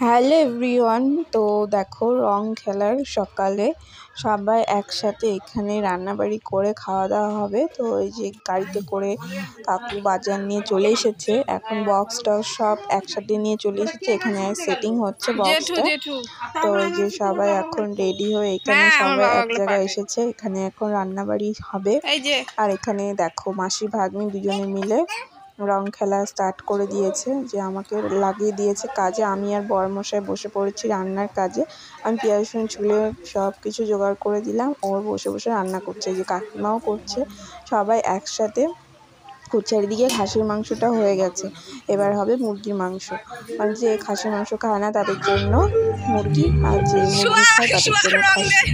Hello everyone. তো দেখো রং খেলার সকালে সবাই একসাথে এখানে রান্নাবাড়ি করে খাওয়া দাওয়া হবে। তো এই যে গাড়িতে করে কাকু বাজার নিয়ে চলে এসেছে, এখন বক্সটা সব একসাথে নিয়ে চলে এসেছে, এখানে সেটিং হচ্ছে বক্সটা। তো এই যে সবাই এখন রেডি হয়ে এখানে সবাই এক জায়গায় এসেছে, এখানে এখন রান্নাবাড়ি হবে। আর এখানে দেখো মাসি ভাগ্নি দুজনে মিলে রং খেলা স্টার্ট করে দিয়েছে, যে আমাকে লাগিয়ে দিয়েছে কাজে। আমি আর বরমশাই বসে পড়েছি রান্নার কাজে। আমি পেঁয়াজ রসুন ছুলে সব কিছু জোগাড় করে দিলাম, ওর বসে বসে রান্না করছে, এই যে কাকিমাও করছে। সবাই একসাথে করছে। আর এদিকে খাসির মাংসটা হয়ে গেছে, এবার হবে মুরগির মাংস। মানে যে খাসির মাংস খায় না তাদের জন্য মুরগি, আর যে মুরগি খায় তাদের জন্য খাসি।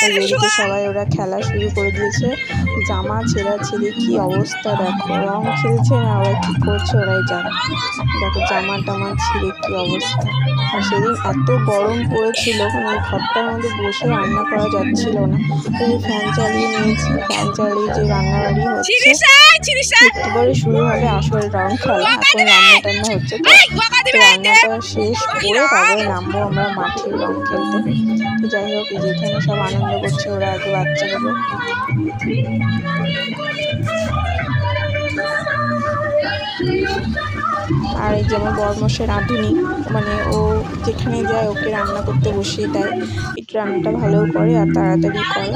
এদিকে সবাই ওরা খেলা শুরু করে দিয়েছে। জামা ছেঁড়াছেড়ি কি অবস্থা দেখো, রং খেলছে না ওরা কি করছে ওরাই জানে। দেখো জামা টামা ছিঁড়ে কি অবস্থা। আর সেদিন এত গরম পড়েছিল, মানে ঘরটার মধ্যে বসে রান্না করা যাচ্ছিল না। এই যে ফ্যান চালিয়ে নিয়েছি, ফ্যান চালিয়ে যে রান্নাবাড়ি হচ্ছে। একটু পরে শুরু হবে আসল রং খেলা। এখন রান্না টান্না হচ্ছে, তো রান্নাটা শেষ করে তারপরে নামবো আমরা মাঠে রং খেলতে। তো যাই হোক, যেখানে সব আনন্দ করছে ওরা, আগে বাচ্চাগুলো। আর এই যেমন বরমশাই রাঁধুনি, মানে ও যেখানে যায় ওকে রান্না করতে বসিয়ে দেয়। একটু রান্নাটা ভালোও করে আর তাড়াতাড়ি করে।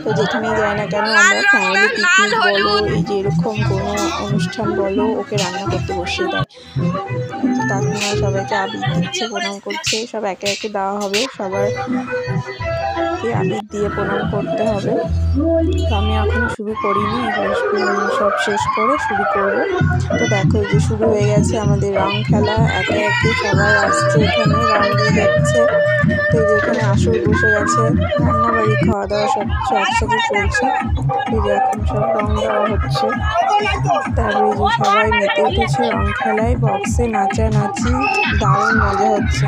তো যেখানেই যায় না কেন, আমরা ফ্যামিলি পিকনিক বলো, এই যে এরকম কোনো অনুষ্ঠান বলো, ওকে রান্না করতে বসিয়ে দেয়। কাকিমা সবাইকে আবির দিচ্ছে, প্রণাম করছে। সব একে একে দেওয়া হবে, সবার আবির দিয়ে প্রণাম করতে হবে। তো আমি এখনো শুরু করিনি, সব শেষ করে শুরু করবো। তো দেখো এই যে শুরু হয়ে গেছে আমাদের রং খেলা। একে একে সবাই আসছে, এখানে রং দিয়ে যাচ্ছে। তো এই যে এখানে আসর বসে গেছে, রান্নাবাড়ি খাওয়া দাওয়া সব কিছু একসাথে চলছে। এই যে এখন সব রং দেওয়া হচ্ছে। তারপরে যে সবাই মেতে উঠেছে রং খেলায়, বক্সে নাচানাচি, দারুণ মজা হচ্ছে।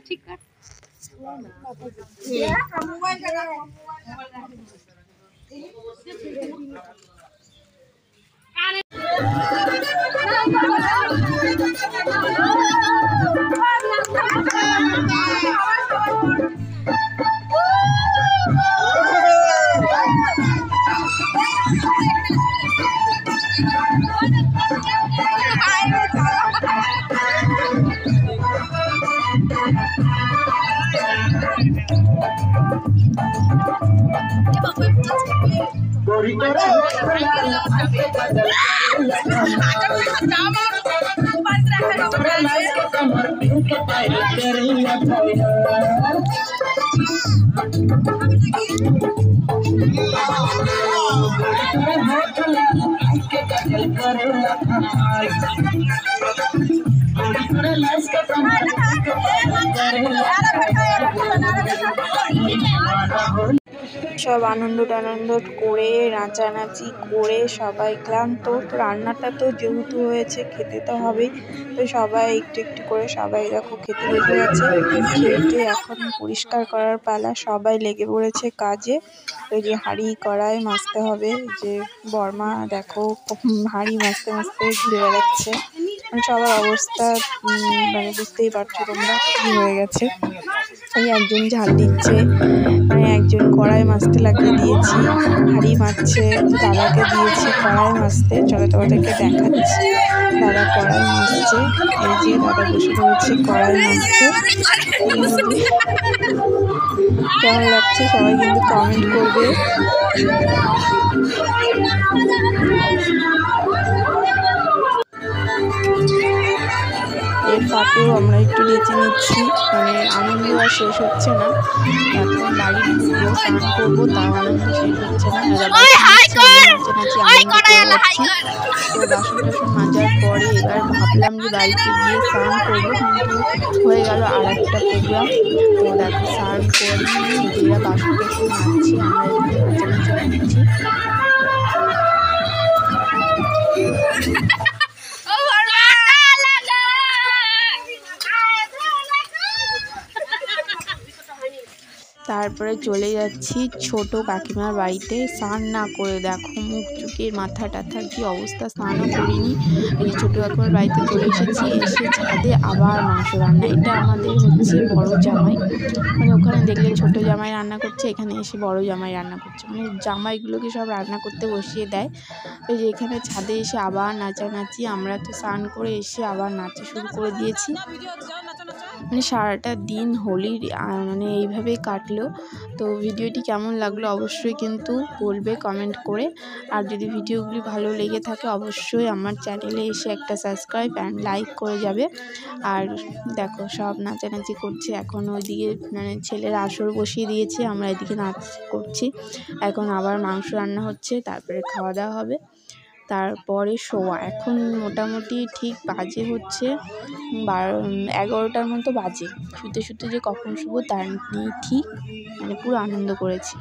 ঠিক আছে। সব আনন্দ টানন্দ করে নাচানাচি করে সবাই ক্লান্ত। তো রান্নাটা তো যেহেতু হয়েছে খেতে তো হবেই, তো সবাই একটু একটু করে সবাই দেখো খেতে বসে গেছে। খেতে এখন পরিষ্কার করার পালা, সবাই লেগে পড়েছে কাজে। ওই যে হাঁড়ি কড়াই মাজতে হবে, যে বর্মা দেখো হাঁড়ি মাজতে মাজতে ঘুরে বেড়াচ্ছে। সবার অবস্থা মানে বুঝতেই পারছো তোমরা কি হয়ে গেছে। এই একজন ঝাল দিচ্ছে, মানে একজন কড়াই মাজতে লাগিয়ে দিয়েছি, হাঁড়ি মাজছে, দাদাকে দিয়েছি কড়াই মাজতে। চলো তোমাদেরকে দেখাচ্ছি দাদা কড়াই মাজছে। এই যে দাদা বসে পড়েছে কড়াই মাজতে। কেমন লাগছে সবাই কিন্তু কমেন্ট করবে। এর ফাঁকেও আমরা একটু নেচে নিচ্ছি, মানে আনন্দ আর শেষ হচ্ছে না। এখন বাড়ি ঢুকবো, স্নান করবো, তাও আনন্দ শেষ হচ্ছে না। নাচানাচি আনন্দ করে যাচ্ছি। তো বাসন টাসন মাজার পরে এবার ভাবলাম যে বাড়িতে গিয়ে স্নান করবো, কিন্তু হয়ে গেল আর একটা প্রোগ্রাম। তো দেখো স্নান করে নিজেরা বাসন টাসন মাজছি, আমরা এদিকে নাচানাচি করছি। তারপরে চলে যাচ্ছি ছোট কাকিমার বাড়িতে। স্নান না করে দেখো মুখ চুকের মাথা টাথা কি অবস্থা, স্নানও করিনি। এই ছোটো কাকিমার বাড়িতে চলে এসেছি, এসে ছাদে আবার মাংস রান্না। এটা আমাদের হচ্ছে বড় জামাই, মানে ওখানে দেখলে ছোট জামাই রান্না করছে, এখানে এসে বড় জামাই রান্না করছে, মানে জামাইগুলোকে সব রান্না করতে বসিয়ে দেয়। ওই যে এখানে ছাদে এসে আবার নাচানাচি, আমরা তো স্নান করে এসে আবার নাচা শুরু করে দিয়েছি। মানে সারাটা দিন হোলির মানে এইভাবেই কাটলো। তো ভিডিওটি কেমন লাগলো অবশ্যই কিন্তু বলবে কমেন্ট করে। আর যদি ভিডিওগুলি ভালো লেগে থাকে অবশ্যই আমার চ্যানেলে এসে একটা সাবস্ক্রাইব অ্যান্ড লাইক করে যাবে। আর দেখো সব নাচানাচি করছে। এখন ওইদিকে মানে ছেলের আসর বসিয়ে দিয়েছে, আমরা এদিকে নাচ করছি। এখন আবার মাংস রান্না হচ্ছে, তারপরে খাওয়া দাওয়া হবে, তারপরে শোয়া। এখন মোটামুটি ঠিক বাজে হচ্ছে 11টার মতো বাজে। শুতে শুতে যে কখন শুবো তার নেই ঠিক, মানে পুরো আনন্দ করেছি।